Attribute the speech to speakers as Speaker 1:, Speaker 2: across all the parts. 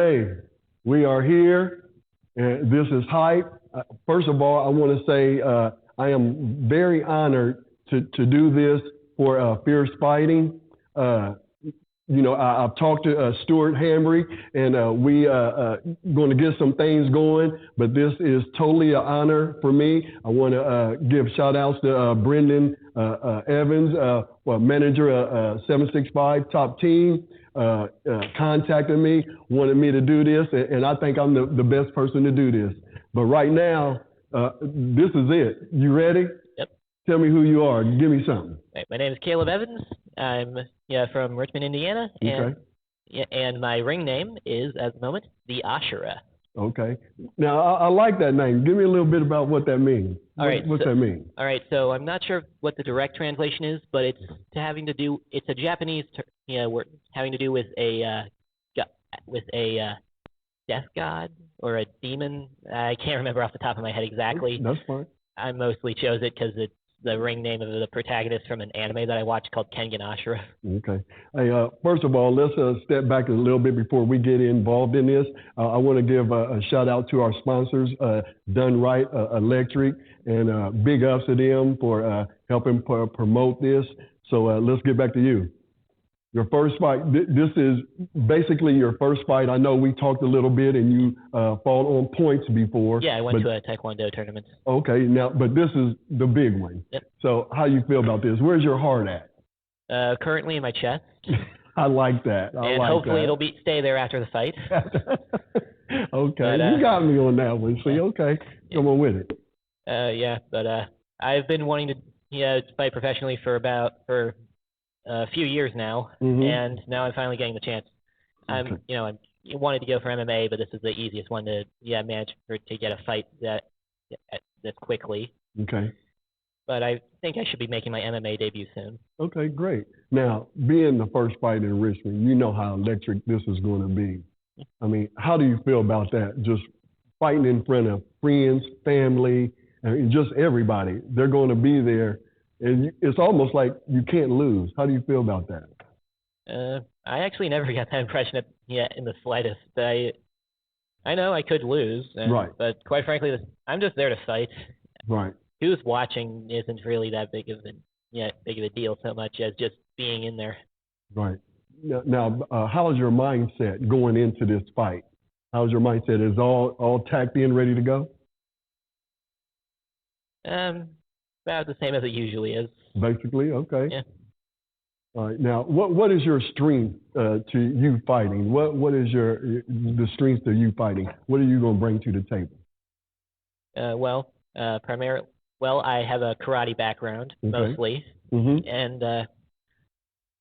Speaker 1: Hey, we are here, and this is hype. First of all, I want to say I am very honored to do this for Fierce Fighting. I've talked to Stuart, Hamby, and we going to get some things going, but this is totally an honor for me. I want to give shout outs to Brendan Evans, manager 765 Top Team, contacted me, wanted me to do this, and I think I'm the best person to do this. But right now, this is it. You ready?
Speaker 2: Yep.
Speaker 1: Tell me who you are. Give me something.
Speaker 2: Right, my name is Caleb Evans. I'm from Richmond, Indiana, and and my ring name is, at the moment, the Ashura.
Speaker 1: Okay. Now, I like that name. Give me a little bit about what that means.
Speaker 2: All right.
Speaker 1: What's that mean?
Speaker 2: All right. So I'm not sure what the direct translation is, but it's it's a Japanese, word having to do with a death god or a demon. I can't remember off the top of my head exactly.
Speaker 1: That's fine.
Speaker 2: I mostly chose it because it's the ring name of the protagonist from an anime that I watched called Kengan Ashura.
Speaker 1: Okay. Hey, first of all, let's step back a little bit before we get involved in this. I want to give a shout out to our sponsors, Done Right, Electric, and big ups to them for helping promote this. So let's get back to you. Your first fight, this is basically your first fight. I know we talked a little bit and you fought on points before.
Speaker 2: Yeah, I went to a Taekwondo tournament.
Speaker 1: Okay, now, but this is the big one.
Speaker 2: Yep.
Speaker 1: So how you feel about this? Where's your heart at?
Speaker 2: Currently in my chest.
Speaker 1: I like that.
Speaker 2: And hopefully it'll stay there after the fight.
Speaker 1: Okay, but, you got me on that one. See, okay, come on with it.
Speaker 2: I've been wanting to fight professionally for a few years now, and now I'm finally getting the chance. I wanted to go for MMA, but this is the easiest one to manage to get a fight this quickly.
Speaker 1: Okay.
Speaker 2: But I think I should be making my MMA debut soon.
Speaker 1: Okay, great. Now, being the first fight in Richmond, you know how electric this is going to be. I mean, how do you feel about that? Just fighting in front of friends, family, and just everybody. They're going to be there. And it's almost like you can't lose. How do you feel about that?
Speaker 2: I actually never got that impression in the slightest. I know I could lose,
Speaker 1: right.
Speaker 2: But quite frankly, I'm just there to fight.
Speaker 1: Right.
Speaker 2: Who's watching isn't really that big of a deal so much as just being in there.
Speaker 1: Right. Now, how's your mindset going into this fight? How's your mindset? Is all tacked in, ready to go?
Speaker 2: About the same as it usually is.
Speaker 1: Basically, okay.
Speaker 2: Yeah.
Speaker 1: All right. Now, what is your strength to you fighting? What is the strength to you fighting? What are you going to bring to the table?
Speaker 2: Primarily, I have a karate background mostly, and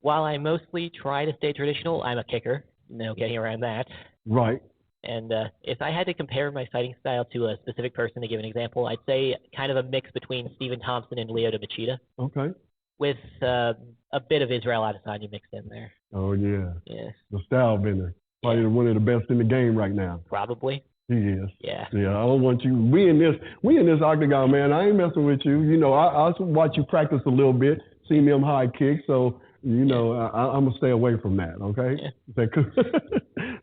Speaker 2: while I mostly try to stay traditional, I'm a kicker. No getting around that.
Speaker 1: Right.
Speaker 2: And if I had to compare my fighting style to a specific person to give an example, I'd say kind of a mix between Stephen Thompson and Lyoto Machida.
Speaker 1: Okay.
Speaker 2: With a bit of Israel Adesanya mixed in there.
Speaker 1: Oh, yeah.
Speaker 2: Yeah.
Speaker 1: The style bender. Probably one of the best in the game right now.
Speaker 2: Probably.
Speaker 1: He is.
Speaker 2: Yeah.
Speaker 1: Yeah, I don't want you. We in this octagon, man. I ain't messing with you. You know, I watch you practice a little bit, see me high kick, so, I'm going to stay away from that, okay?
Speaker 2: Yeah.
Speaker 1: Is that cool?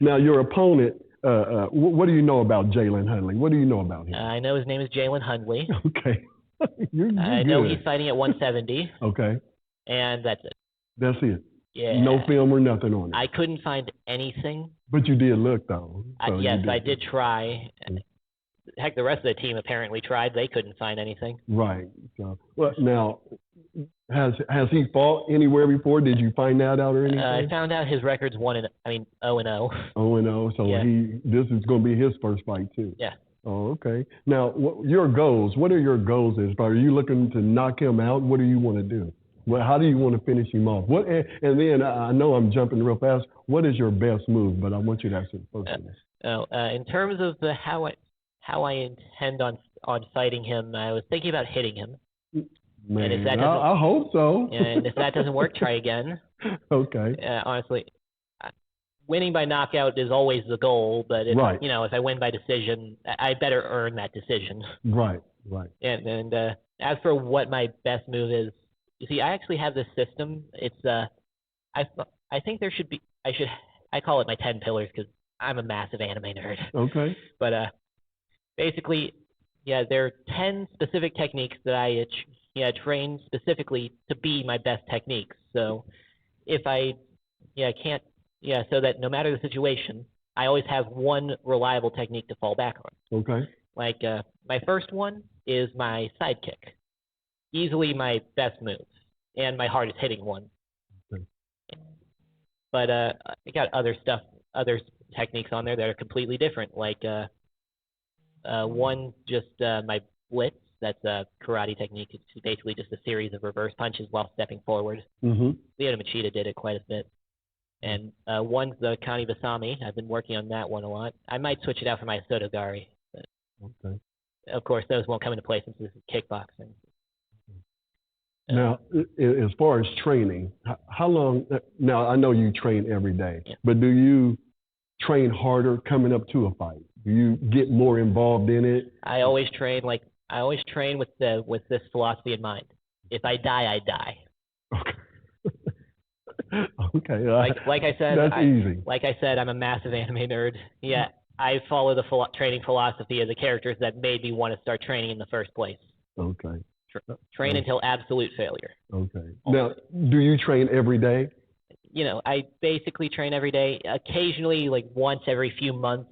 Speaker 1: Now, your opponent, what do you know about Jalen Hundley? What do you know about him?
Speaker 2: I know his name is Jalen Hundley.
Speaker 1: Okay.
Speaker 2: I know he's fighting at 170.
Speaker 1: Okay.
Speaker 2: And that's it.
Speaker 1: That's it?
Speaker 2: Yeah.
Speaker 1: No film or nothing on it?
Speaker 2: I couldn't find anything.
Speaker 1: But you did look, though. So
Speaker 2: yes, I did try. Heck, the rest of the team apparently tried. They couldn't find anything.
Speaker 1: Right. So, well, now, has he fought anywhere before? Did you find that out or anything?
Speaker 2: I found out his record's 0-0. 0-0.
Speaker 1: 0-0. So this is going to be his first fight too.
Speaker 2: Yeah.
Speaker 1: Oh, okay. Now, your goals. What are your goals? Are you looking to knock him out? What do you want to do? Well, how do you want to finish him off? And then I know I'm jumping real fast. What is your best move? But I want you to answer first.
Speaker 2: In terms of how I intend on fighting him, I was thinking about hitting him.
Speaker 1: Man, and if that I hope so.
Speaker 2: And if that doesn't work, try again.
Speaker 1: Okay.
Speaker 2: Honestly, winning by knockout is always the goal, but if I win by decision, I better earn that decision.
Speaker 1: Right.
Speaker 2: And as for what my best move is, you see, I actually have this system. It's I think there should be I call it my 10 pillars because I'm a massive anime nerd.
Speaker 1: Okay.
Speaker 2: But basically, yeah, there are 10 specific techniques that I train specifically to be my best techniques. So if I can't, so that no matter the situation, I always have one reliable technique to fall back on.
Speaker 1: Okay.
Speaker 2: Like my first one is my side kick. Easily my best move and my hardest hitting one.
Speaker 1: Okay.
Speaker 2: But I got other techniques on there that are completely different. Like one, just my blitz. That's a karate technique. It's basically just a series of reverse punches while stepping forward.
Speaker 1: Mm-hmm.
Speaker 2: Lyoto Machida did it quite a bit. And one's the Kani Basami. I've been working on that one a lot. I might switch it out for my Sotogari. But
Speaker 1: okay.
Speaker 2: Of course, those won't come into play since this is kickboxing.
Speaker 1: Now, as far as training, how long? Now, I know you train every day, but do you train harder coming up to a fight? Do you get more involved in it?
Speaker 2: I always train with this philosophy in mind. If I die, I die.
Speaker 1: Okay. Okay.
Speaker 2: Like I said,
Speaker 1: that's easy.
Speaker 2: Like I said, I'm a massive anime nerd. Yeah, I follow the training philosophy of the characters that made me want to start training in the first place.
Speaker 1: Okay.
Speaker 2: Train until absolute failure.
Speaker 1: Okay. Now, do you train every day?
Speaker 2: I basically train every day. Occasionally, like once every few months,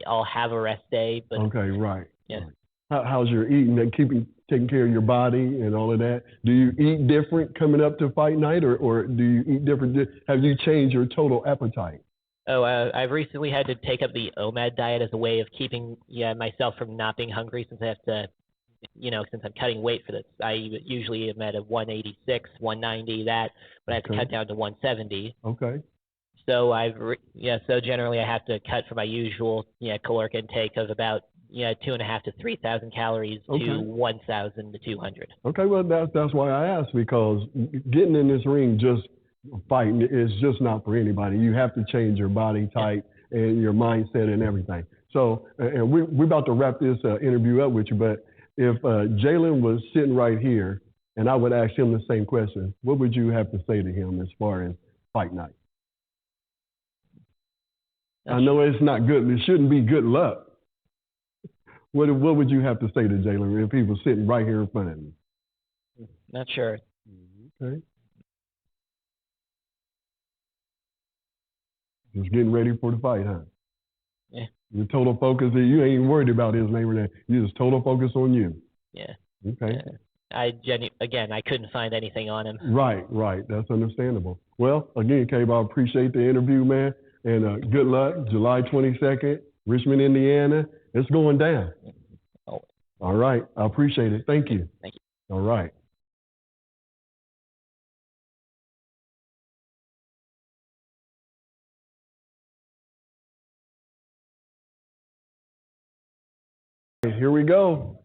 Speaker 2: I'll have a rest day. But
Speaker 1: okay, right.
Speaker 2: Yeah.
Speaker 1: Right. How's your eating and taking care of your body and all of that? Do you eat different coming up to fight night, or do you eat different? Have you changed your total appetite?
Speaker 2: Oh, I've recently had to take up the OMAD diet as a way of keeping myself from not being hungry, since I have to. Since I'm cutting weight for this, I usually am at a 186, 190, but I have to cut down to 170.
Speaker 1: Okay.
Speaker 2: So so generally I have to cut from my usual caloric intake of about 2,500 to 3,000 calories to 1,000 to 200.
Speaker 1: Okay, well that's why I asked, because getting in this ring just fighting is just not for anybody. You have to change your body type and your mindset and everything. So, and we're about to wrap this interview up with you, but if Jalen was sitting right here and I would ask him the same question, what would you have to say to him as far as fight night? I know it's not good. It shouldn't be good luck. What would you have to say to Jalen if he was sitting right here in front of you?
Speaker 2: Not sure.
Speaker 1: Okay. Just getting ready for the fight, huh?
Speaker 2: Yeah.
Speaker 1: Your total focus, you ain't worried about his name or that. You just total focus on you.
Speaker 2: Yeah.
Speaker 1: Okay.
Speaker 2: I couldn't find anything on him.
Speaker 1: Right. That's understandable. Well, again, Cave, I appreciate the interview, man. And good luck, July 22nd, Richmond, Indiana. It's going down.
Speaker 2: Oh.
Speaker 1: All right. I appreciate it. Thank you.
Speaker 2: Thank you.
Speaker 1: All right. Here we go.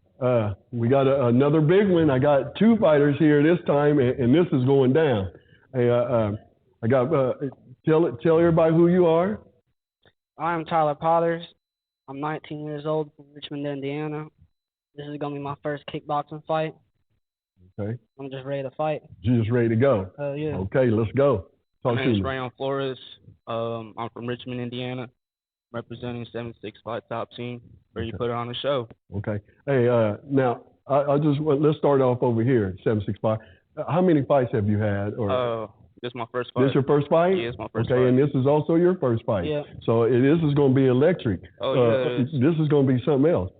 Speaker 1: We got another big one. I got two fighters here this time, and this is going down. Hey, I got tell everybody who you are.
Speaker 3: I'm Tyler Potters. I'm 19 years old from Richmond, Indiana. This is gonna be my first kickboxing fight.
Speaker 1: Okay.
Speaker 3: I'm just ready to fight.
Speaker 1: You just ready to go?
Speaker 3: Yeah.
Speaker 1: Okay, let's go. Talk
Speaker 4: My
Speaker 1: to
Speaker 4: name is
Speaker 1: me.
Speaker 4: Reyon Flores. I'm from Richmond, Indiana, representing 76 Fight Top Team. Ready to put it on the show.
Speaker 1: Okay. Hey, now let's start off over here, 765. How many fights have you had? Or
Speaker 4: this is my first fight.
Speaker 1: This your first fight?
Speaker 4: Yeah, it's my first
Speaker 1: fight.
Speaker 4: fight.
Speaker 1: And this is also your first fight.
Speaker 3: Yeah.
Speaker 1: So this is going to be electric.
Speaker 4: Oh, yeah, it is.
Speaker 1: This is going to be something else.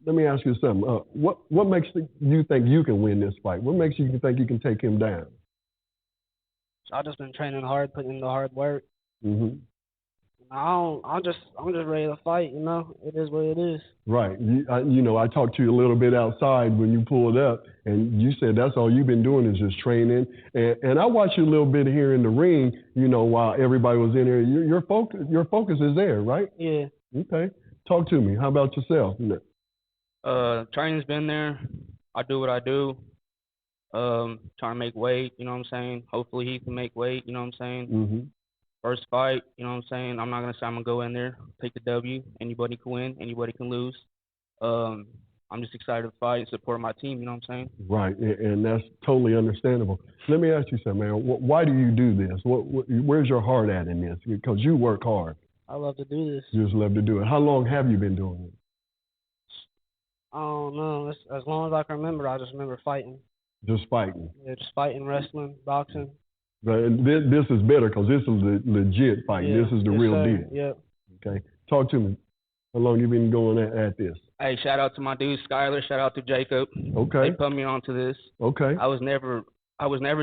Speaker 1: Let me ask you something. What makes you think you can win this fight? What makes you think you can take him down?
Speaker 3: I've just been training hard, putting in the hard work.
Speaker 1: Mm-hmm.
Speaker 3: I'm just ready to fight. It is what it is.
Speaker 1: Right. I talked to you a little bit outside when you pulled up, and you said that's all you've been doing is just training. And I watched you a little bit here in the ring. While everybody was in here, your focus is there, right?
Speaker 3: Yeah.
Speaker 1: Okay. Talk to me. How about yourself?
Speaker 4: Training's been there. I do what I do. Trying to make weight. You know what I'm saying? Hopefully he can make weight. You know what I'm saying?
Speaker 1: Mm-hmm.
Speaker 4: First fight, you know what I'm saying? I'm not going to say I'm going to go in there, take the W. Anybody can win. Anybody can lose. I'm just excited to fight and support my team, you know what I'm saying?
Speaker 1: Right, and that's totally understandable. Let me ask you something, man. Why do you do this? Where's your heart at in this? Because you work hard.
Speaker 3: I love to do this.
Speaker 1: You just love to do it. How long have you been doing it?
Speaker 3: I don't know. As long as I can remember, I just remember fighting.
Speaker 1: Just fighting.
Speaker 3: Yeah, just fighting, wrestling, boxing.
Speaker 1: But this is better because this is the legit fight.
Speaker 3: Yeah,
Speaker 1: This is the
Speaker 3: yes,
Speaker 1: real
Speaker 3: sir.
Speaker 1: deal.
Speaker 3: Yep.
Speaker 1: Okay. Talk to me. How long you been going at this?
Speaker 4: Hey, shout out to my dude Skylar. Shout out to Jacob.
Speaker 1: Okay.
Speaker 4: They put me onto this.
Speaker 1: Okay.
Speaker 4: I was never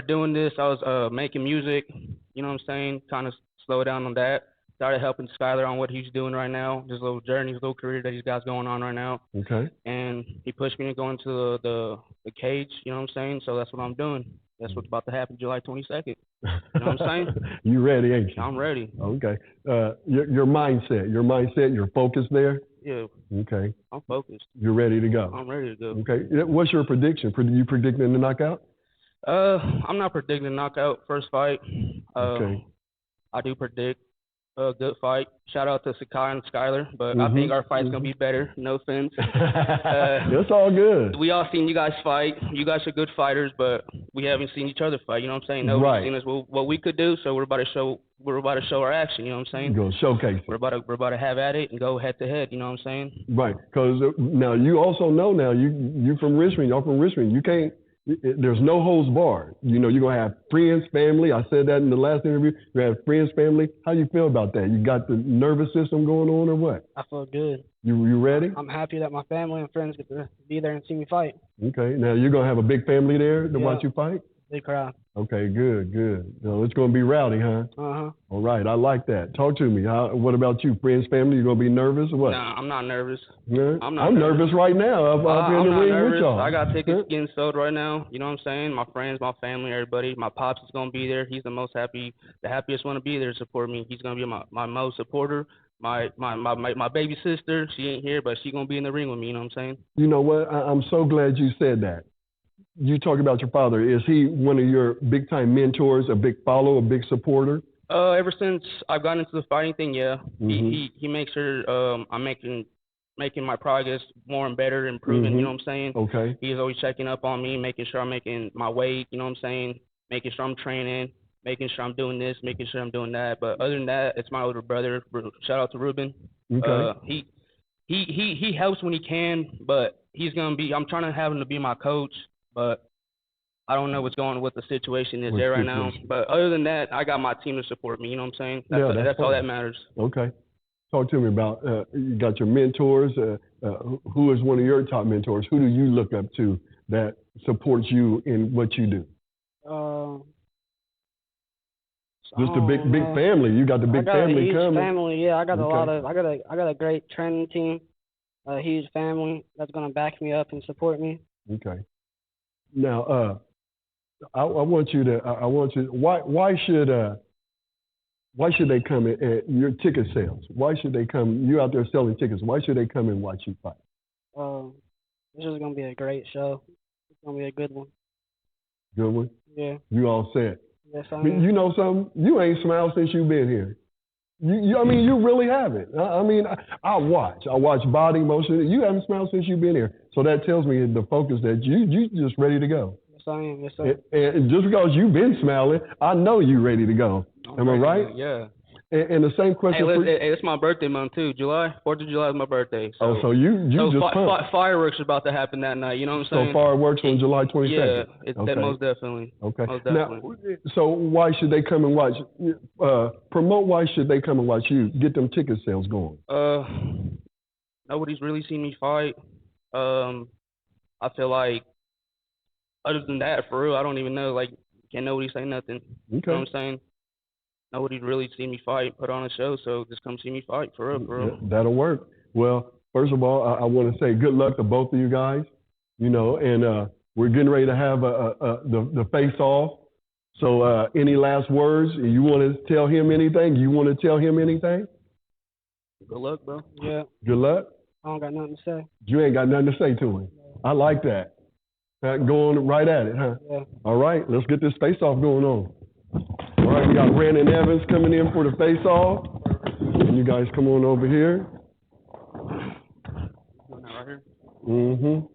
Speaker 4: doing this. I was making music. You know what I'm saying? Kind of slow down on that. Started helping Skylar on what he's doing right now. His little journey, his little career that he's got going on right now.
Speaker 1: Okay.
Speaker 4: And he pushed me to go into the cage. You know what I'm saying? So that's what I'm doing. That's what's about to happen July 22nd. You know what I'm saying?
Speaker 1: You ready, ain't you?
Speaker 4: I'm ready.
Speaker 1: Okay. Your mindset, your focus there?
Speaker 4: Yeah.
Speaker 1: Okay.
Speaker 4: I'm focused.
Speaker 1: You're ready to go?
Speaker 4: I'm ready to go.
Speaker 1: Okay. What's your prediction? You predicting the knockout?
Speaker 4: I'm not predicting a knockout first fight.
Speaker 1: Okay.
Speaker 4: I do predict a good fight. Shout out to Sekaye and Skylar, but I think our fight's gonna be better. No offense.
Speaker 1: It's all good.
Speaker 4: We all seen you guys fight. You guys are good fighters, but we haven't seen each other fight. You know what I'm saying? Nobody's seen us what we could do, so we're about to show our action. You know what I'm saying?
Speaker 1: You're gonna showcase it.
Speaker 4: We're about to have at it and go head to head. You know what I'm saying?
Speaker 1: Right. Because now you also know you from Richmond. Y'all from Richmond. You can't. There's no holds barred. You know, you're going to have friends, family. I said that in the last interview. You have friends, family. How you feel about that? You got the nervous system going on or what?
Speaker 3: I feel good.
Speaker 1: You ready?
Speaker 3: I'm happy that my family and friends get to be there and see me fight.
Speaker 1: Okay. Now, you're going to have a big family there to watch you fight?
Speaker 3: Big crowd.
Speaker 1: Okay, good. So it's going to be rowdy, huh?
Speaker 3: Uh-huh.
Speaker 1: All right. I like that. Talk to me. What about you? Friends, family? You going to be nervous or what?
Speaker 4: Nah, I'm not nervous.
Speaker 1: Yeah?
Speaker 4: I'm
Speaker 1: nervous right now. I'm in the ring
Speaker 4: nervous.
Speaker 1: with y'all.
Speaker 4: I got tickets getting sold right now. You know what I'm saying? My friends, my family, everybody. My pops is gonna be there. He's the happiest one to be there to support me. He's gonna be my most supporter. My baby sister, she ain't here, but she gonna be in the ring with me. You know what I'm saying?
Speaker 1: You know what? I'm so glad you said that. You talk about your father. Is he one of your big time mentors, a big follower, a big supporter?
Speaker 4: Ever since I've gotten into the fighting thing, yeah.
Speaker 1: Mm-hmm.
Speaker 4: He makes sure I'm making my progress more and better, improving,
Speaker 1: Mm-hmm.
Speaker 4: you know what I'm saying?
Speaker 1: Okay.
Speaker 4: He's always checking up on me, making sure I'm making my weight, you know what I'm saying? Making sure I'm training, making sure I'm doing this, making sure I'm doing that. But other than that, it's my older brother. Shout out to Ruben.
Speaker 1: Okay.
Speaker 4: He helps when he can, but I'm trying to have him to be my coach, but I don't know what's going on with the situation is there right now. But other than that, I got my team to support me, you know what I'm saying? That's all that matters.
Speaker 1: Okay. Talk to me about, you got your mentors. Who is one of your top mentors? Who do you look up to that supports you in what you do? Just a big family. You got the big family coming.
Speaker 3: Family, yeah. I got I got a great training team, a huge family that's gonna back me up and support me.
Speaker 1: Okay. Now, I want you to. Why should they come at your ticket sales? Why should they come? You out there selling tickets. Why should they come and watch you fight?
Speaker 3: This is gonna be a great show. It's gonna be a good one.
Speaker 1: Good one.
Speaker 3: Yeah.
Speaker 1: You all set.
Speaker 3: Yes, I am.
Speaker 1: You know something? You ain't smiled since you've been here. I mean, you really haven't. I watch body motion. You haven't smiled since you've been here. So that tells me the focus that you just ready to go.
Speaker 3: Yes, I am. Yes, sir.
Speaker 1: And just because you've been smiling, I know you ready to go. Am I right?
Speaker 4: Yeah.
Speaker 1: And the same question.
Speaker 4: Hey, it's my birthday month too. 4th of July is my birthday. So,
Speaker 1: you just
Speaker 4: fireworks are about to happen that night. You know what I'm saying?
Speaker 1: So fireworks on July 22nd.
Speaker 4: Yeah,
Speaker 1: okay.
Speaker 4: Most definitely.
Speaker 1: Okay.
Speaker 4: Most definitely.
Speaker 1: Now, so why should they come and watch? Promote. Why should they come and watch you? Get them ticket sales going.
Speaker 4: Nobody's really seen me fight. I feel like other than that, for real, I don't even know. Like, can't nobody say nothing.
Speaker 1: Okay.
Speaker 4: You know what I'm saying? Nobody's really seen me fight, put on a show, so just come see me fight, for real, for real.
Speaker 1: Yeah, that'll work. Well, first of all, I want to say good luck to both of you guys, and we're getting ready to have the face-off. So any last words? You want to tell him anything? You want to tell him anything?
Speaker 4: Good luck, bro.
Speaker 3: Yeah.
Speaker 1: Good luck?
Speaker 3: I don't got nothing to say.
Speaker 1: You ain't got nothing to say to him. I like that. Going right at it, huh?
Speaker 3: Yeah.
Speaker 1: All right, let's get this face-off going on. All right, we got Brandon Evans coming in for the face-off. And you guys come on over here.
Speaker 4: Right here?
Speaker 1: Mm-hmm.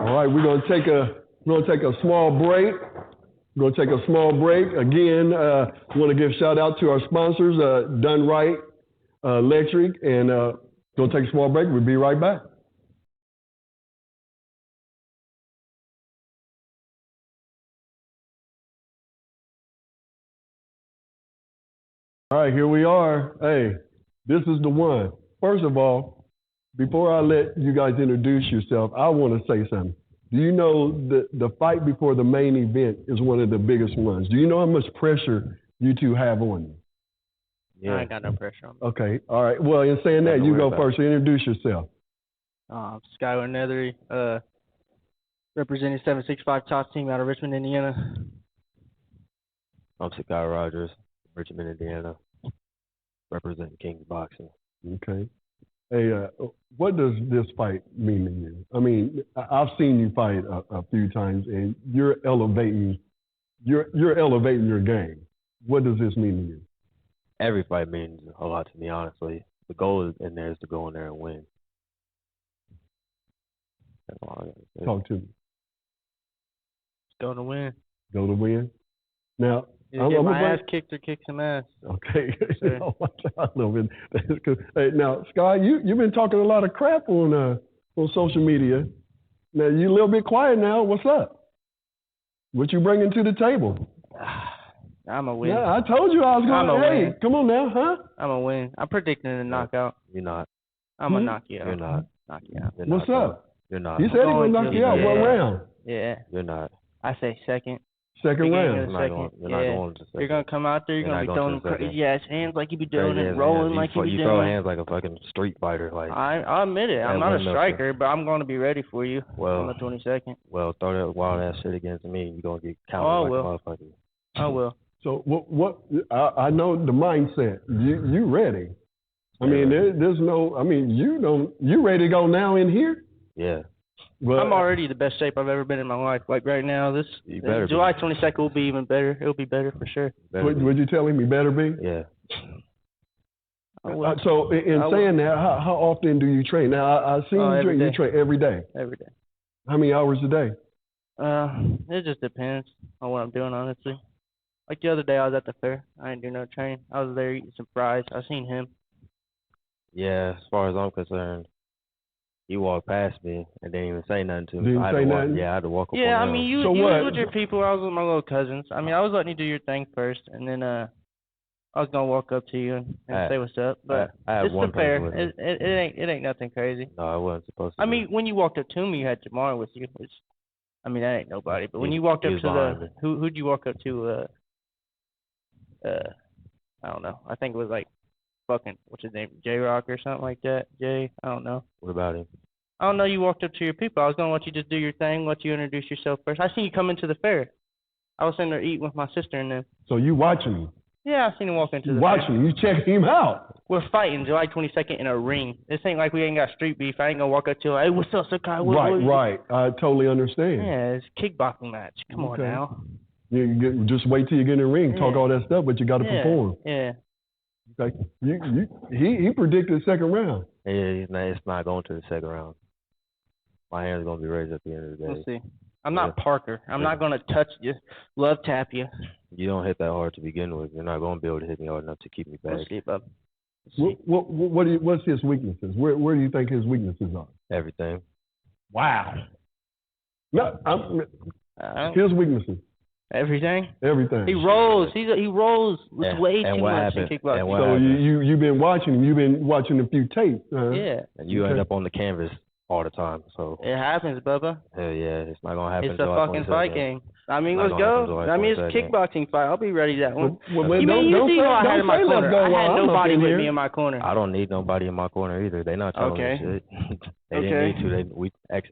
Speaker 1: All right, we're gonna take a small break. We're gonna take a small break. Again, want to give shout out to our sponsors, Done Right, Electric, and gonna take a small break. We'll be right back. All right, here we are. Hey, this is the one. First of all, before I let you guys introduce yourself, I want to say something. Do you know the fight before the main event is one of the biggest ones? Do you know how much pressure you two have on you?
Speaker 5: Yeah. I ain't got no pressure on me.
Speaker 1: Okay, all right. Well, in saying that, you go first. Introduce yourself.
Speaker 5: Skylar, Neathery, representing 765 top team out of Richmond, Indiana.
Speaker 6: I'm Sekaye Rogers, Richmond, Indiana, representing King's Boxing.
Speaker 1: Okay. Hey, what does this fight mean to you? I mean, I've seen you fight a few times, and you're elevating your game. What does this mean to you?
Speaker 6: Every fight means a lot to me, honestly. The goal in there is to go in there and win. That's all I gotta say.
Speaker 1: Talk to me.
Speaker 5: Go to win.
Speaker 1: Go to win. Now,
Speaker 5: get my ass kicked or kick some ass.
Speaker 1: Okay. Oh my God, I love it. Hey, now, Sky, you've been talking a lot of crap on social media. Now, you a little bit quiet now. What's up? What you bringing to the table?
Speaker 5: I'm a win.
Speaker 1: Yeah, I told you I was going to. Hey, come on now, huh?
Speaker 5: I'm a win. I'm predicting a knockout.
Speaker 6: You're not.
Speaker 5: I'm a knock you out.
Speaker 6: You're not.
Speaker 5: Knock you out.
Speaker 1: What's up?
Speaker 6: You're not.
Speaker 1: He said he was going to knock you out. What round?
Speaker 5: Yeah.
Speaker 6: You're not.
Speaker 5: I say second.
Speaker 1: Second round.
Speaker 6: You're not going to second.
Speaker 5: You're going to come out there, you're going to be throwing crazy ass hands like you be doing and rolling like you be doing.
Speaker 6: You throw hands like a fucking street fighter. Like
Speaker 5: I admit it. I'm not a striker, but I'm going to be ready for you on the 22nd.
Speaker 6: Well, throw that wild ass shit against me and you're going to get counted like a motherfucker.
Speaker 5: I will.
Speaker 1: So what I know the mindset. You ready. I mean, there's no, I mean, you ready to go now in here?
Speaker 6: Yeah.
Speaker 5: Well, I'm already the best shape I've ever been in my life. Like right now, July 22nd will be even better. It'll be better for sure.
Speaker 1: Would you tell him he better be?
Speaker 6: Yeah.
Speaker 1: So in saying that, how often do you train? Now I seen you train every day.
Speaker 5: Every day.
Speaker 1: How many hours a day?
Speaker 5: It just depends on what I'm doing, honestly. Like the other day, I was at the fair. I didn't do no training. I was there eating some fries. I seen him.
Speaker 6: Yeah, as far as I'm concerned, he walked past me and didn't even say nothing to me.
Speaker 1: Didn't say nothing?
Speaker 6: Yeah, I had to walk up on him.
Speaker 5: Yeah, I mean, you was with your people. I was with my little cousins. I mean, I was letting you do your thing first, and then I was gonna walk up to you and say what's up. But it's the fair. It ain't nothing crazy.
Speaker 6: No, I wasn't supposed to.
Speaker 5: I mean, when you walked up to me, you had Jamar with you. Which, I mean, that ain't nobody. But when you walked up to who'd you walk up to? I don't know. I think it was like fucking, what's his name, J-Rock or something like that. Jay, I don't know.
Speaker 6: What about him?
Speaker 5: I don't know. You walked up to your people. I was gonna let you just do your thing, let you introduce yourself first. I seen you come into the fair. I was sitting there eating with my sister and them.
Speaker 1: So you watching me?
Speaker 5: Yeah, I seen him walk into the
Speaker 1: watching
Speaker 5: fair.
Speaker 1: You checking him out?
Speaker 5: We're fighting July 22nd in a ring. This ain't like we ain't got street beef. I ain't gonna walk up to him, hey, what's up, Sekaye?
Speaker 1: Right. I totally understand.
Speaker 5: Yeah, it's a kickboxing match. Come on now.
Speaker 1: Just wait till you get in the ring, talk all that stuff, but you got to perform.
Speaker 5: Yeah.
Speaker 1: Okay. He predicted second round.
Speaker 6: Yeah, it's not going to the second round. My hands are going to be raised at the end of the day.
Speaker 5: We'll see. I'm not Parker. I'm not going to touch you, love tap you.
Speaker 6: You don't hit that hard to begin with. You're not going to be able to hit me hard enough to keep me back.
Speaker 5: We'll see, bub.
Speaker 1: What's his weaknesses? Where do you think his weaknesses are?
Speaker 6: Everything.
Speaker 1: Wow. No, his weaknesses.
Speaker 5: Everything.
Speaker 1: He
Speaker 5: rolls. He rolls way too much in kickboxing.
Speaker 1: So you've been watching him. You've been watching a few tapes.
Speaker 5: Yeah.
Speaker 6: And you end up on the canvas all the time. So
Speaker 5: it happens, Bubba.
Speaker 6: Hell yeah, it's not gonna happen.
Speaker 5: It's a fucking fight game. I mean, let's go. I mean, it's a kickboxing fight. I'll be ready that one. You see who I had in my corner? I had nobody with me in my corner.
Speaker 6: I don't need nobody in my corner either. They're not telling me shit. They didn't need to.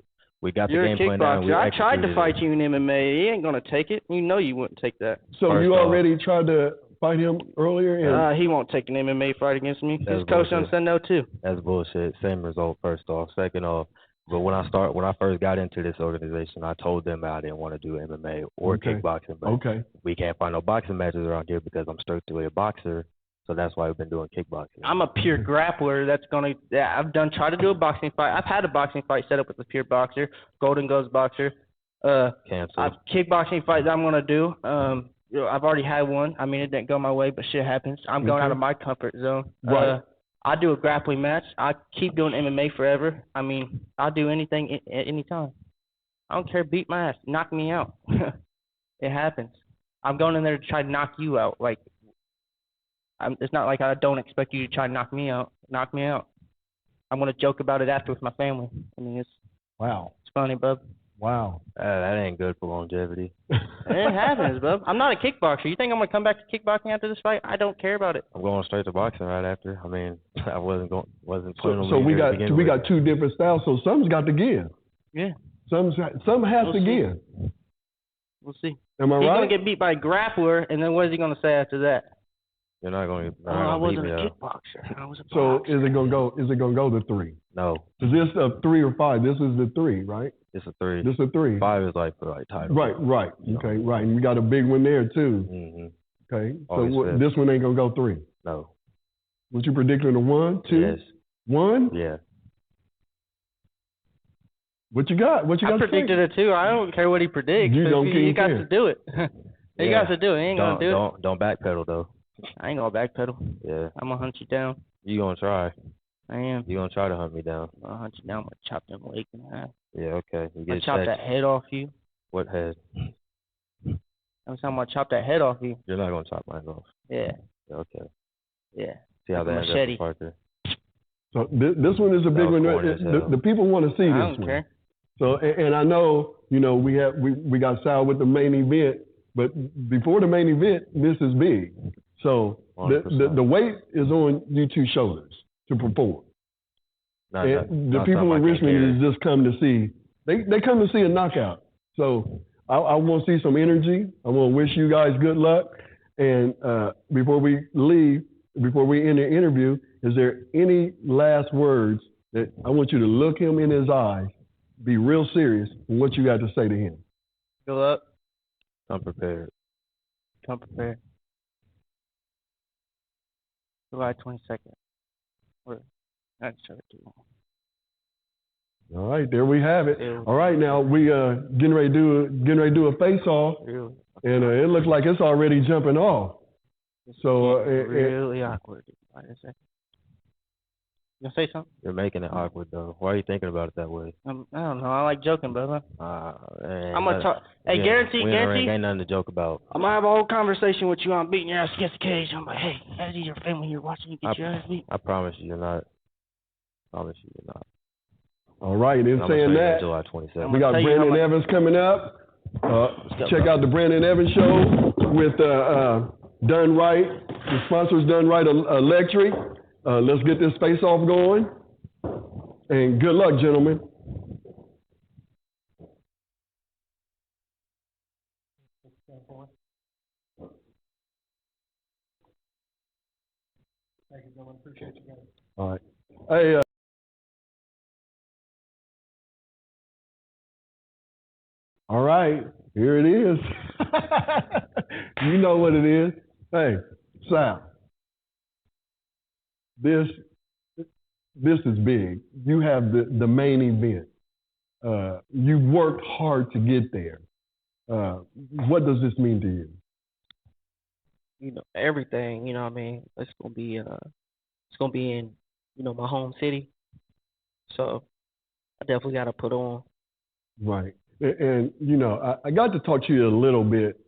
Speaker 6: We got the game plan down.
Speaker 5: I tried to fight you in MMA. He ain't gonna take it. You know you wouldn't take that.
Speaker 1: So you already tried to fight him earlier?
Speaker 5: He won't take an MMA fight against me. His coach said no too.
Speaker 6: That's bullshit. Same result. First off. Second off. But when I first got into this organization, I told them I didn't want to do MMA or kickboxing. But we can't find no boxing matches around here because I'm strictly a boxer. So that's why we've been doing kickboxing.
Speaker 5: I'm a pure grappler. I've tried to do a boxing fight. I've had a boxing fight set up with a pure boxer, Golden Gloves boxer. Kickboxing fight that I'm gonna do. I've already had one. I mean, it didn't go my way, but shit happens. I'm going out of my comfort zone.
Speaker 1: Right.
Speaker 5: I do a grappling match. I keep doing MMA forever. I mean, I'll do anything at any time. I don't care. Beat my ass. Knock me out. It happens. I'm going in there to try to knock you out. Like, it's not like I don't expect you to try to knock me out. Knock me out. I'm going to joke about it after with my family. I mean, it's funny, bub.
Speaker 1: Wow.
Speaker 6: That ain't good for longevity.
Speaker 5: It happens, bub. I'm not a kickboxer. You think I'm going to come back to kickboxing after this fight? I don't care about it.
Speaker 6: I'm going straight to boxing right after. I mean, I wasn't planning on
Speaker 1: So we got two different styles, so something's got to give.
Speaker 5: Yeah.
Speaker 1: Some has to give.
Speaker 5: We'll see.
Speaker 1: Am I right?
Speaker 5: He's going to get beat by a grappler, and then what is he going to say after that?
Speaker 6: You're not going to.
Speaker 5: I wasn't a kickboxer. I was a
Speaker 1: boxer.
Speaker 5: So
Speaker 1: is it going to go to 3?
Speaker 6: No.
Speaker 1: Is this a 3 or 5? This is the 3, right?
Speaker 6: It's a 3.
Speaker 1: This is a 3.
Speaker 6: 5 is like for like title.
Speaker 1: Right. Okay, right. And we got a big one there too.
Speaker 6: Mm-hmm.
Speaker 1: Okay. So this one ain't gonna go 3.
Speaker 6: No.
Speaker 1: What you predicting? A 1, 2?
Speaker 6: Yes.
Speaker 1: 1?
Speaker 6: Yeah.
Speaker 1: What you got?
Speaker 5: I predicted it too. I don't care what he predicts. You got to do it. You got to do it. He ain't gonna do it.
Speaker 6: Don't backpedal though.
Speaker 5: I ain't gonna backpedal.
Speaker 6: Yeah.
Speaker 5: I'm gonna hunt you down.
Speaker 6: You gonna try?
Speaker 5: I am.
Speaker 6: You gonna try to hunt me down?
Speaker 5: I'll hunt you down. I'm gonna chop them legs in half.
Speaker 6: Yeah. Okay.
Speaker 5: I'll chop that head off you.
Speaker 6: What head?
Speaker 5: I'm gonna chop that head off you.
Speaker 6: You're not gonna chop mine off.
Speaker 5: Yeah.
Speaker 6: Okay.
Speaker 5: Yeah.
Speaker 6: See how that ends up, Parker.
Speaker 1: So this one is a big one. The people want to see this one.
Speaker 5: I don't care.
Speaker 1: So and I know we got Sal with the main event, but before the main event, this is big. So the weight is on you two shoulders to perform. The people in Richmond is just come to see. They come to see a knockout. So I want to see some energy. I want to wish you guys good luck. And before we leave, before we end the interview, is there any last words that I want you to look him in his eyes, be real serious in what you got to say to him?
Speaker 5: Good luck.
Speaker 6: Come prepared.
Speaker 5: Come prepared. July 22nd. Not sure too long.
Speaker 1: All right, there we have it. All right, now we getting ready to do a face off, and it looks like it's already jumping off. So
Speaker 5: really awkward. Wait a second. You gonna say something?
Speaker 6: You're making it awkward though. Why are you thinking about it that way?
Speaker 5: I don't know. I like joking, brother.
Speaker 6: I'm
Speaker 5: gonna talk. Hey, guarantee.
Speaker 6: Ain't nothing to joke about.
Speaker 5: I'm gonna have a whole conversation with you on beating your ass against the cage. I'm like, hey, I see your family here watching you get your ass beat.
Speaker 6: I promise you, you're not.
Speaker 1: All right, in saying that,
Speaker 6: July 27th.
Speaker 1: we got Brandon Evans coming up. Check out the Brandon Evans show with Done Right. The sponsor's Done Right Electric. Let's get this face off going. And good luck, gentlemen.
Speaker 7: Thank you, gentlemen. Appreciate you guys.
Speaker 1: All right. Hey. All right, here it is. You know what it is. Hey, Sal, this is big. You have the main event. You worked hard to get there. What does this mean to you?
Speaker 3: You know, everything. You know what I mean? It's gonna be in my home city. So I definitely got to put on.
Speaker 1: Right. And I got to talk to you a little bit,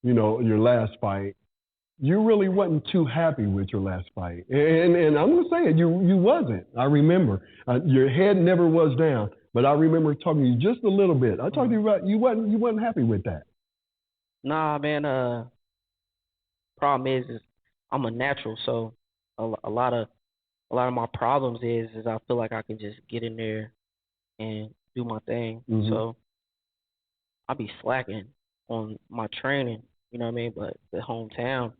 Speaker 1: your last fight. You really wasn't too happy with your last fight. And I'm going to say it, you wasn't. I remember. Your head never was down, but I remember talking to you just a little bit. I talked to you about you wasn't happy with that.
Speaker 3: Nah, man, problem is I'm a natural, so a lot of my problems is I feel like I can just get in there and do my thing. Mm-hmm. So I be slacking on my training, you know what I mean? But the hometown,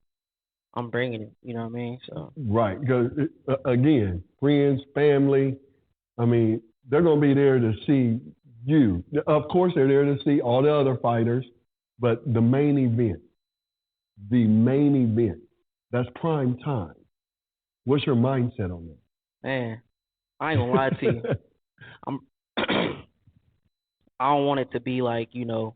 Speaker 3: I'm bringing it, you know what I mean? So
Speaker 1: right, because again, friends, family, I mean, they're going to be there to see you. Of course, they're there to see all the other fighters, but the main event, that's prime time. What's your mindset on that?
Speaker 3: Man, I ain't gonna lie to you. I'm I don't want it to be like, the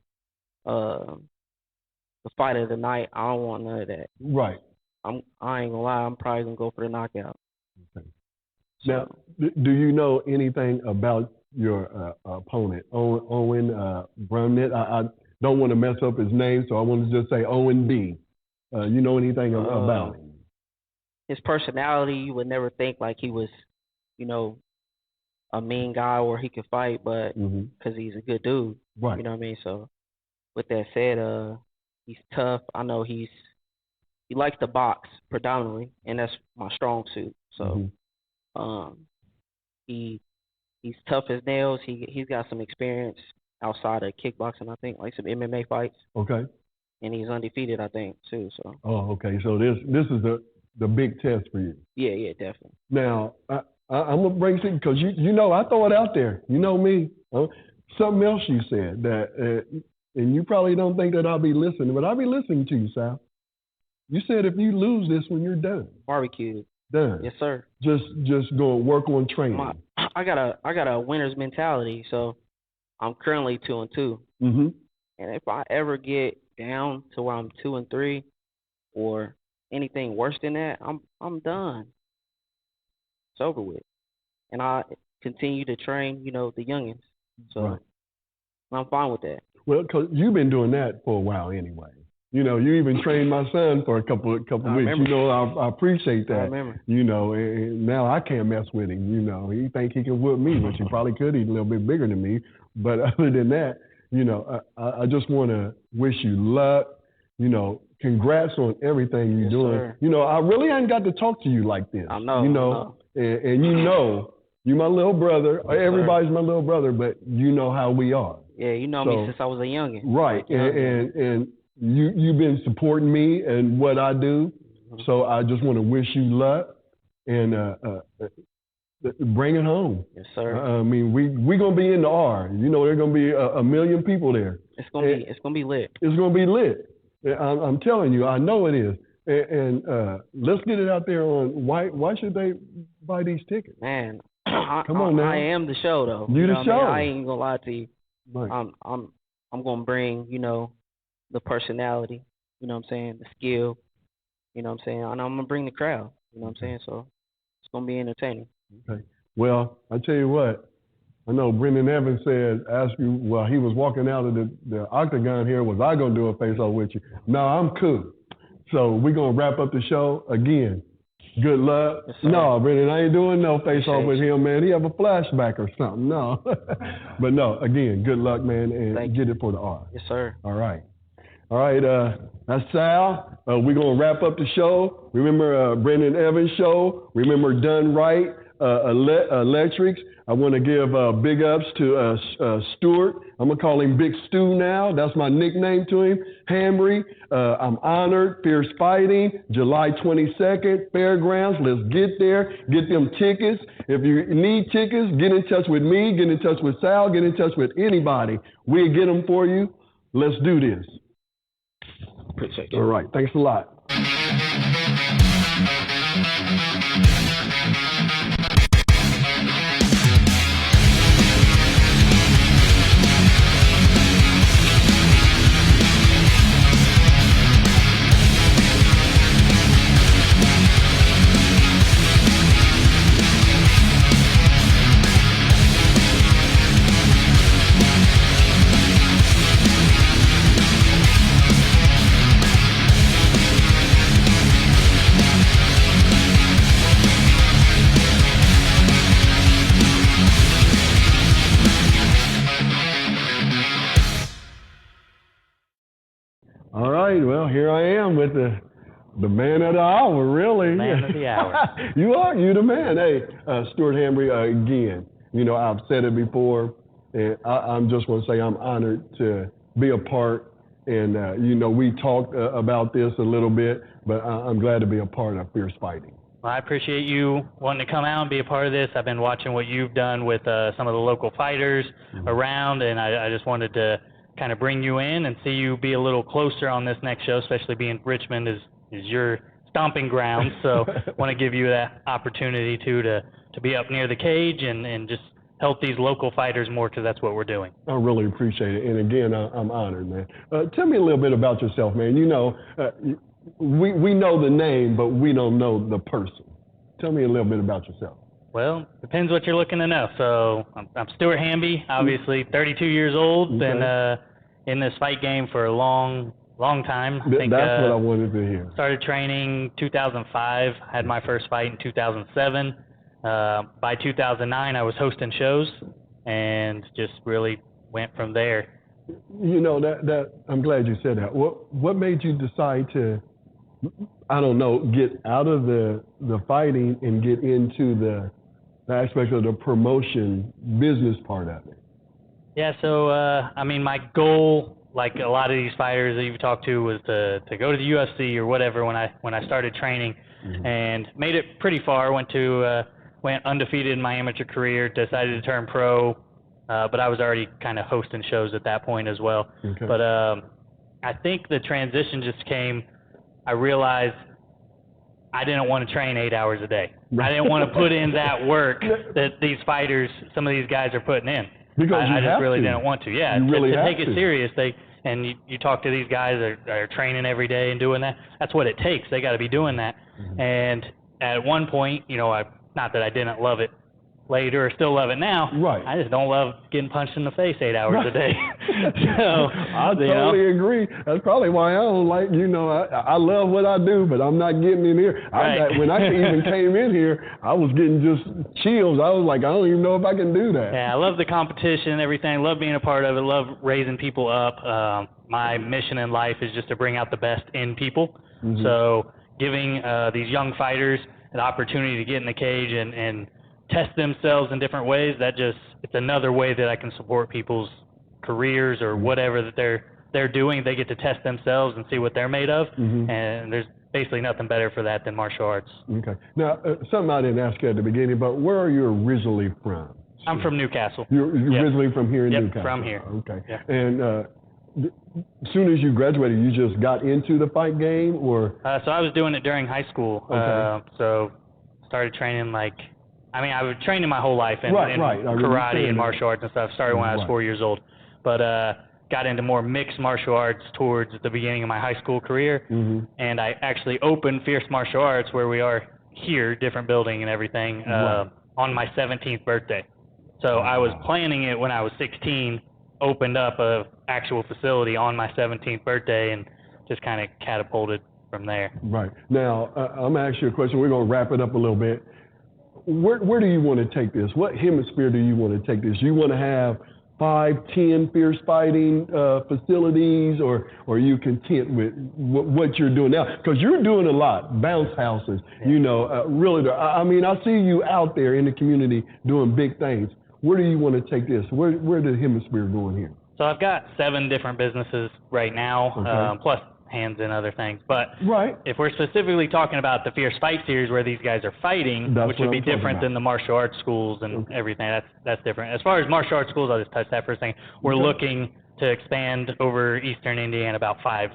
Speaker 3: fight of the night. I don't want none of that.
Speaker 1: Right.
Speaker 3: I ain't gonna lie, I'm probably gonna go for the knockout.
Speaker 1: Okay. Now, do you know anything about your opponent, Owen Brumnett? I don't want to mess up his name, so I want to just say Owen B. You know anything about him?
Speaker 3: His personality, you would never think like he was, a mean guy or he could fight, but because he's a good dude.
Speaker 1: Right.
Speaker 3: You know what I mean? So with that said, he's tough. I know he likes to box predominantly, and that's my strong suit. So he's tough as nails. He's got some experience outside of kickboxing, I think, like some MMA fights.
Speaker 1: Okay.
Speaker 3: And he's undefeated, I think, too. So.
Speaker 1: Oh, okay. So this is the big test for you.
Speaker 3: Yeah, definitely.
Speaker 1: Now, I'm gonna bring something because you know I throw it out there. You know me. Something else you said that, and you probably don't think that I'll be listening, but I'll be listening to you, Sal. You said if you lose this one, you're done.
Speaker 3: Barbecue.
Speaker 1: Done.
Speaker 3: Yes, sir.
Speaker 1: Just go work on training.
Speaker 3: I got a winner's mentality, so I'm currently 2-2.
Speaker 1: Mm-hmm.
Speaker 3: And if I ever get down to where I'm 2-3, or anything worse than that, I'm done. It's over with. And I continue to train, the youngins. So
Speaker 1: right.
Speaker 3: I'm fine with that.
Speaker 1: Well, because you've been doing that for a while anyway. You even trained my son for a couple weeks.
Speaker 3: Remember.
Speaker 1: I appreciate that.
Speaker 3: I remember.
Speaker 1: And now I can't mess with him. He think he can whoop me, which he probably could. He's a little bit bigger than me. But other than that, I just want to wish you luck. Congrats on everything you're doing.
Speaker 3: Sir.
Speaker 1: I really ain't got to talk to you like this.
Speaker 3: I know.
Speaker 1: And you're my little brother.
Speaker 3: Yes,
Speaker 1: everybody's my little brother, but you know how we are.
Speaker 3: Yeah, you know me since I was a youngin'.
Speaker 1: Right, and you've been supporting me and what I do, so I just want to wish you luck and bring it home.
Speaker 3: Yes, sir.
Speaker 1: I mean, we're gonna be in the R. There's gonna be a million people there.
Speaker 3: It's gonna be lit.
Speaker 1: It's gonna be lit. I'm telling you, I know it is. And let's get it out there on why should they buy these tickets?
Speaker 3: Man,
Speaker 1: come on now.
Speaker 3: I am the show though.
Speaker 1: You the show.
Speaker 3: I ain't gonna lie to you.
Speaker 1: Right.
Speaker 3: I'm gonna bring the personality. You know what I'm saying? The skill. You know what I'm saying? And I'm gonna bring the crowd. You know what I'm saying? So it's gonna be entertaining.
Speaker 1: Okay. Well, I tell you what. I know Brendan Evans asked you while he was walking out of the octagon here, was I gonna do a face-off with you? No, I'm cool. So we're gonna wrap up the show again. Good luck.
Speaker 3: Yes,
Speaker 1: no, Brendan, I ain't doing no face-off with him, man. He have a flashback or something. No. But no, again, good luck, man, and get it for the R.
Speaker 3: Yes, sir.
Speaker 1: All right. That's Sal. We're going to wrap up the show. Remember Brendan Evans' show. Remember Done Right, Electrics. I want to give big ups to Stuart. I'm going to call him Big Stu now. That's my nickname to him. Hamby. I'm honored. Fierce Fighting, July 22nd, Fairgrounds. Let's get there. Get them tickets. If you need tickets, get in touch with me. Get in touch with Sal. Get in touch with anybody. We'll get them for you. Let's do this.
Speaker 3: Appreciate it.
Speaker 1: All right. Thanks a lot. All right, well, here I am with the man of the hour, really.
Speaker 8: Man of the hour.
Speaker 1: You the man. Hey, Stuart Hamby, again, I've said it before, and I'm just going to say I'm honored to be a part, and, we talked about this a little bit, but I'm glad to be a part of Fierce Fighting.
Speaker 8: Well, I appreciate you wanting to come out and be a part of this. I've been watching what you've done with some of the local fighters around, and I just wanted to kind of bring you in and see you be a little closer on this next show, especially being Richmond is your stomping grounds. So want to give you that opportunity to be up near the cage and just help these local fighters more, because that's what we're doing.
Speaker 1: I really appreciate it. And again, I'm honored, man. Tell me a little bit about yourself, man. You know, we know the name, but we don't know the person. Tell me a little bit about yourself.
Speaker 8: Well, depends what you're looking to know. So I'm Stuart Hamby, obviously 32 years old,
Speaker 1: Okay.
Speaker 8: been in this fight game for a long time. I think,
Speaker 1: that's what I wanted to hear.
Speaker 8: Started training 2005, had my first fight in 2007. By 2009, I was hosting shows and just really went from there.
Speaker 1: You know, that I'm glad you said that. What made you decide to, I don't know, get out of the fighting and get into the aspect of the promotion business part of it?
Speaker 8: Yeah, so I mean, my goal, like a lot of these fighters that you've talked to, was to go to the UFC or whatever when I started training, and made it pretty far. Went undefeated in my amateur career, decided to turn pro, but I was already kind of hosting shows at that point as well.
Speaker 1: Okay.
Speaker 8: But I think the transition just came, I realized I didn't want to train 8 hours a day. I didn't want to put in that work that these fighters, some of these guys are putting in.
Speaker 1: Because
Speaker 8: I just really didn't want to. Yeah,
Speaker 1: you really
Speaker 8: to
Speaker 1: have
Speaker 8: take it serious, you talk to these guys that are training every day and doing that. That's what it takes. They got to be doing that. And at one point, you know, not that I didn't love it later or still love it now.
Speaker 1: Right.
Speaker 8: I just don't love getting punched in the face 8 hours a day. So
Speaker 1: I totally agree. That's probably why I don't like, you know, I love what I do, but I'm not getting in here.
Speaker 8: Right.
Speaker 1: When I even came in here, I was getting just chills. I was like, I don't even know if I can do that.
Speaker 8: Yeah, I love the competition and everything. Love being a part of it. Love raising people up. My mission in life is just to bring out the best in people. So giving these young fighters an opportunity to get in the cage and test themselves in different ways, it's another way that I can support people's careers or whatever that they're doing. They get to test themselves and see what they're made of, and there's basically nothing better for that than martial arts.
Speaker 1: Okay. Now, something I didn't ask you at the beginning, but where are you originally from?
Speaker 2: I'm from Newcastle.
Speaker 1: You're originally from here in Newcastle?
Speaker 2: From here.
Speaker 1: Okay.
Speaker 2: Yeah.
Speaker 1: And as soon as you graduated, you just got into the fight game, or?
Speaker 2: So I was doing it during high school.
Speaker 1: Okay.
Speaker 2: So started training I was training my whole life in
Speaker 1: Right.
Speaker 2: karate and martial arts and stuff. Started when I was 4 years old. But got into more mixed martial arts towards the beginning of my high school career. And I actually opened Fierce Martial Arts, where we are here, different building and everything, on my 17th birthday. So I was planning it when I was 16, opened up a actual facility on my 17th birthday, and just kind of catapulted from there.
Speaker 1: Right. Now, I'm going to ask you a question. We're going to wrap it up a little bit. Where do you want to take this? What hemisphere do you want to take this? You want to have 5, 10 fierce fighting facilities, or are you content with what you're doing now? Because you're doing a lot, bounce houses, you know, really. I mean, I see you out there in the community doing big things. Where do you want to take this? Where the hemisphere going here?
Speaker 2: So I've got 7 different businesses right now, plus hands and other things. But if we're specifically talking about the Fierce Fight Series, where these guys are fighting, which would be different than the martial arts schools and everything, that's different. As far as martial arts schools, I'll just touch that for a second. We're looking to expand over Eastern Indiana, about five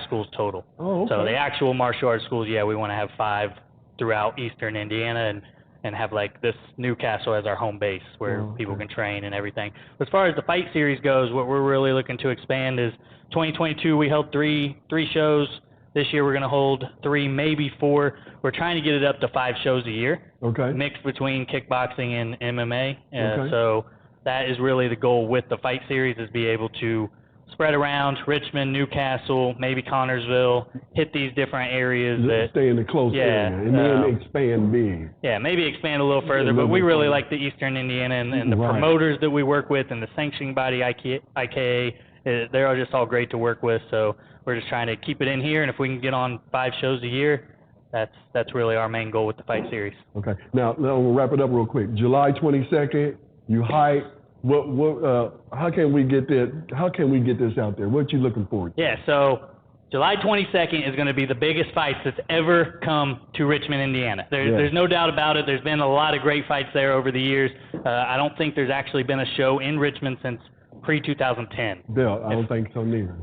Speaker 2: schools total. So the actual martial arts schools, we want to have 5 throughout Eastern Indiana, and have like this Newcastle as our home base where people can train and everything. As far as the fight series goes, what we're really looking to expand is 2022 we held three shows. This year we're going to hold 3, maybe 4. We're trying to get it up to 5 shows a year. Mixed between kickboxing and MMA. So that is really the goal with the fight series, is be able to spread around Richmond, Newcastle, maybe Connorsville, hit these different areas.
Speaker 1: Stay in the close area, and then expand big.
Speaker 2: Yeah, maybe expand a little further, but we really like the Eastern Indiana and the promoters that we work with, and the sanctioning body, IKA, they're just all great to work with, so we're just trying to keep it in here, and if we can get on 5 shows a year, that's really our main goal with the fight series. Okay,
Speaker 1: now we'll wrap it up real quick. July 22nd, you hike. How can we get that? How can we get this out there? What you looking forward to?
Speaker 2: Yeah, so July 22nd is going to be the biggest fights that's ever come to Richmond, Indiana. There's no doubt about it. There's been a lot of great fights there over the years. I don't think there's actually been a show in Richmond since
Speaker 8: pre-2010.
Speaker 1: Yeah, I don't think so neither.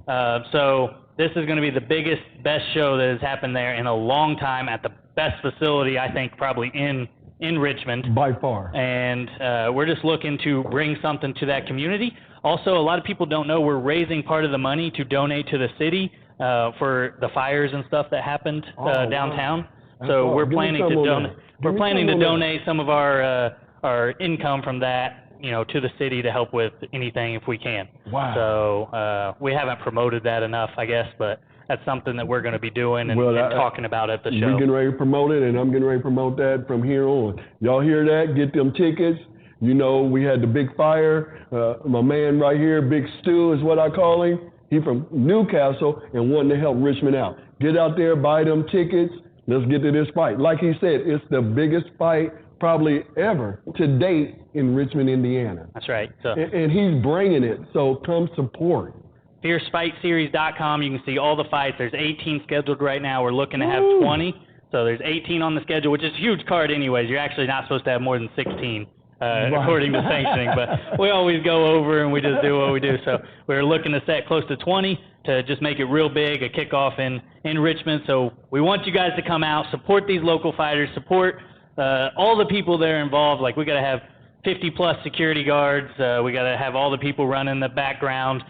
Speaker 8: So this is going to be the biggest, best show that has happened there in a long time at the best facility, I think, probably in Richmond.
Speaker 1: By far.
Speaker 8: And we're just looking to bring something to that community. Also, a lot of people don't know we're raising part of the money to donate to the city for the fires and stuff that happened downtown.
Speaker 1: Wow.
Speaker 8: So we're planning to donate. We're planning to donate some of our income from that, to the city to help with anything if we can.
Speaker 1: Wow.
Speaker 8: So we haven't promoted that enough, I guess, but that's something that we're going to be doing and talking about at the show.
Speaker 1: We're getting ready to promote it, and I'm getting ready to promote that from here on. Y'all hear that? Get them tickets. We had the big fire. My man right here, Big Stu is what I call him. He from Newcastle and wanting to help Richmond out. Get out there, buy them tickets. Let's get to this fight. Like he said, it's the biggest fight probably ever to date in Richmond, Indiana.
Speaker 8: That's right. So,
Speaker 1: and he's bringing it, so come support.
Speaker 8: FierceFightSeries.com. You can see all the fights. There's 18 scheduled right now. We're looking to have 20. So there's 18 on the schedule, which is a huge card anyways. You're actually not supposed to have more than 16. According to sanctioning, but we always go over and we just do what we do. So we're looking to set close to 20 to just make it real big, a kickoff in Richmond. So we want you guys to come out, support these local fighters, support all the people that are involved. Like, we got to have 50 plus security guards. We got to have all the people running the background,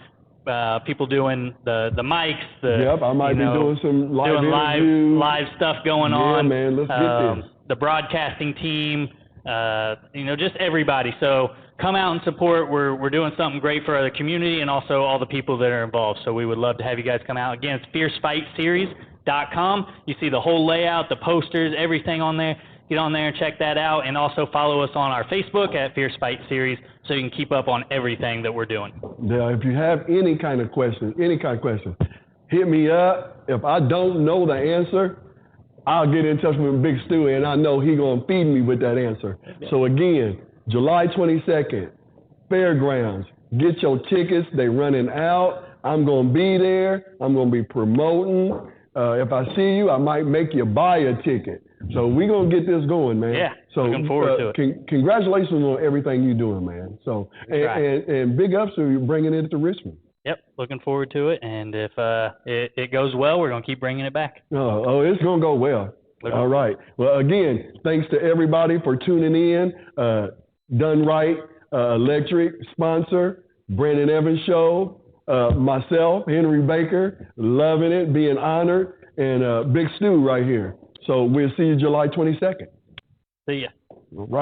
Speaker 8: people doing the mics.
Speaker 1: Yep, I might be doing some
Speaker 8: live stuff going on.
Speaker 1: Yeah, man, let's get this.
Speaker 8: The broadcasting team. Just everybody. So come out and support. We're doing something great for the community and also all the people that are involved. So we would love to have you guys come out. Again, it's FierceFightSeries.com. You see the whole layout, the posters, everything on there. Get on there and check that out. And also follow us on our Facebook at Fierce Fight Series so you can keep up on everything that we're doing.
Speaker 1: Yeah, if you have any kind of question, hit me up. If I don't know the answer, I'll get in touch with Big Stu, and I know he's going to feed me with that answer. Yeah. So again, July 22nd, Fairgrounds. Get your tickets. They running out. I'm going to be there. I'm going to be promoting. If I see you, I might make you buy a ticket. So we're going to get this going, man.
Speaker 8: Yeah,
Speaker 1: so,
Speaker 8: looking forward to it.
Speaker 1: Congratulations on everything you're doing, man. So, and big ups to you bringing it to Richmond.
Speaker 8: Yep, looking forward to it, and if it goes well, we're going to keep bringing it back.
Speaker 1: Oh, it's going to go well. All right. Well, again, thanks to everybody for tuning in. Done Right, Electric sponsor, Brandon Evans Show, myself, Henry Baker, loving it, being honored, and Big Stu right here. So we'll see you July 22nd.
Speaker 8: See ya.
Speaker 1: All right.